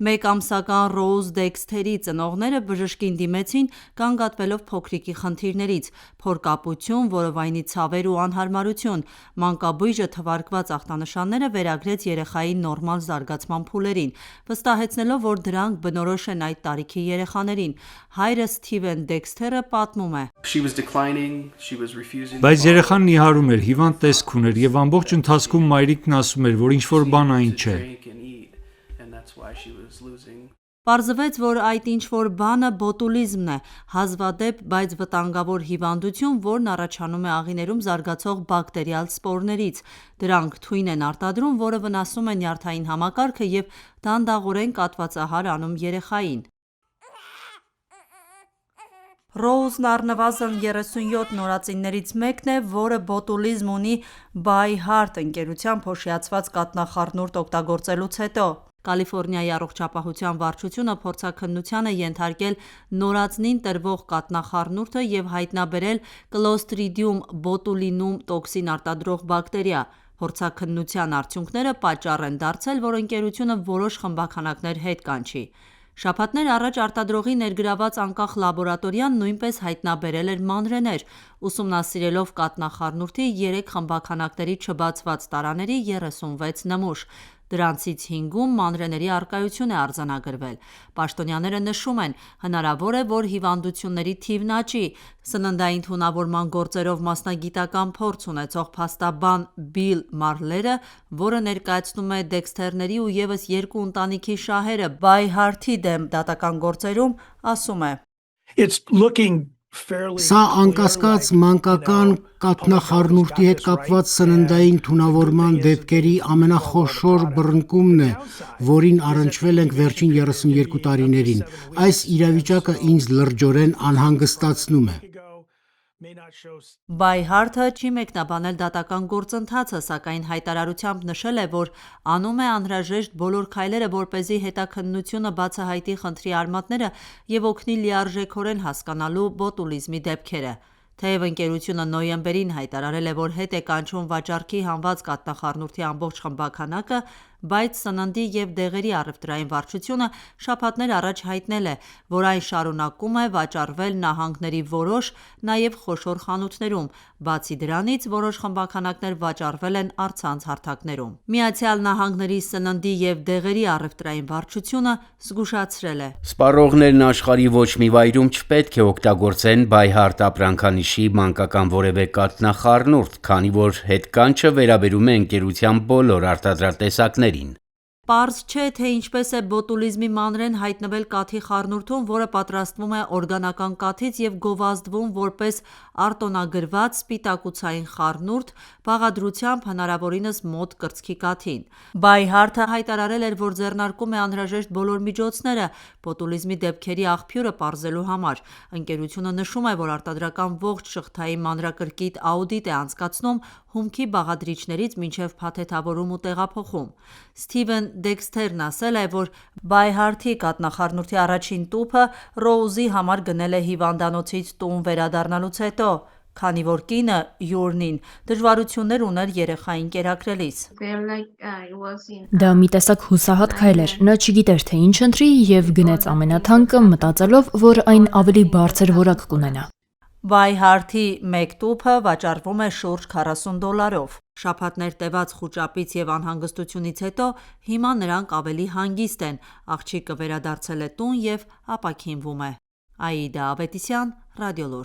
Մեկ ամսական Ռոուզ Դեքսթերի ծնողները բժշկին դիմեցին գանգատվելով փոքրիկի խնդիրներից՝ փորկապություն, որովայնի ցավեր ու անհարմարություն: Մանկաբույժը թվարկված ախտանշանները վերագրեց երեխայի նորմալ զարգացման փուլերին, վստահեցնելով, որ դրանք բնորոշ են այդ տարիքի երեխաներին: Հայրը Սթիվեն Դեքսթերը պատմում է. Բայց երեխան նիհարում էր, հիվանդ տեսք ուներ և ամբողջ ընթացքում մայրիկն ասում էր, որ ինչ-որ բան այն չէ: Պարզվեց, որ այդ ինչ-որ բանը բոտուլիզմն է, հազվադեպ, բայց վտանգավոր հիվանդություն, որն առաջանում է աղիներում զարգացող բակտերիալ սպորներից: Դրանք թույն են արտադրում, որը վնասում է նյարդային համակարգը և դանդաղորեն կաթվածահար անում երեխային: Ռոուզն առնվազն 37 նորածիններից մեկն է, որը բոտուլիզմ ունի By Heart ընկերության փոշիացված կաթնախառնուրդ օգտագործելուց հետո: Կալիֆորնիայի առողջապահության վարչությունը փորձաքննության է ենթարկել նորածնին տրվող կաթնախառնուրդը և հայտնաբերել Clostridium botulinum տոքսին արտադրող բակտերիա: Փորձաքննության արդյունքները պատճառ են դարձել, որ ընկերությունը որոշ խմբաքանակներ հետ կանչի: Շաբաթներ առաջ արտադրողի ներգրավված անկախ լաբորատորիան նույնպես հայտնաբերել էր մանրէներ՝ ուսումնասիրելով կաթնախառնուրդի 3 խմբաքանակների չբացված տարաների 36 նմուշ: Դրանցից 5-ում մանրէների առկայություն է արձանագրվել: Պաշտոնյաները նշում են. հնարավոր է, որ հիվանդությունների թիվն աճի: Սննդային թունավորման գործերով մասնագիտական փորձ ունեցող փաստաբան Բիլ Մարլերը, որը ներկայացնում է Դեքսթերների ու ևս 2 ընտանիքի շահերը By Heart-ի դեմ դատական գործերում, ասում է. Սա անկասկած մանկական կաթնախառնուրդի հետ կապված սննդային թունավորման դեպքերի ամենախոշոր բռնկումն է, որին առնչվել ենք վերջին 32 տարիներին: Այս իրավիճակը ինձ լրջորեն անհանգստացնում է: By Heart-ը չի մեկնաբանել դատական գործընթացը, սակայն հայտարարությամբ նշել է, որ անում է անհրաժեշտ բոլոր քայլերը, որպեսզի հետաքննությունը բացահայտի խնդրի արմատները և օգնի լիարժեքորեն հասկանալու բոտուլիզմի դեպքերը: Թեև ընկերությունը նոյեմբերին հայտարարել է, որ հետ է կանչում վաճառքի հանված կաթնախառնուրդի ամբողջ խմբաքանակը, բայց Սննդի և դեղերի առևտրային վարչությունը շաբաթներ առաջ հայտնել է, որ այն շարունակում է վաճառվել նահանգների որոշ, նաև խոշոր խանութներում: Բացի դրանից, որոշ խմբաքանակներ վաճառվել են առցանց հարթակներում: ԱՄՆ-ի Սննդի և դեղերի առևտրային վարչությունը զգուշացրել է. Սպառողներն աշխարհի ոչ մի վայրում չպետք է օգտագործեն By Heart ապրանքանիշի մանկական որևէ կաթնախառնուրդ, քանի որ հետկանչը վերաբերում է ընկերության բոլոր արտադրատեսակներին: Պարզ չէ, թե ինչպես է բոտուլիզմի մանրէն հայտնվել կաթի խառնուրդում, որը պատրաստվում է օրգանական կաթից և գովազդվում որպես արտոնագրված սպիտակուցային խառնուրդ՝ բաղադրությամբ հնարավորինս մոտ կրծքի կաթին: By Heart-ը հայտարարել էր, որ ձեռնարկում է անհրաժեշտ բոլոր միջոցները բոտուլիզմի դեպքերի աղբյուրը պարզելու համար: Ընկերությունը նշում է, որ արտադրական ողջ շղթայի մանրակրկիտ աուդիտ է անցկացնում հումքի բաղադրիչներից մինչև փաթեթավորում ու տեղափոխում: Սթիվեն Դեքսթերն ասել է, որ By Heart-ի կաթնախառնուրդի առաջին տուփը Ռոուզի համար գնել է հիվանդանոցից տուն վերադառնալուց հետո, քանի որ կինը՝ Յուրնին, դժվարություններ ուներ երեխային կերակրելիս: Դա մի տեսակ հուսահատ քայլ էր: Նա չգիտեր, թե ինչ ընտրի և գնեց ամենաթանկը՝ մտածելով, որ այն ավելի բարձր որակ կունենա: By Heart-ի մեկ տուփը վաճառվում է շուրջ $40: Շաբաթներ տևած խուճապից և անհանգստությունից հետո հիմա նրանք ավելի հանգիստ են: Աղջիկը վերադարձել է տուն և ապաքինվում է: Աիդա Ավետիսյան, Ռադիոլուր: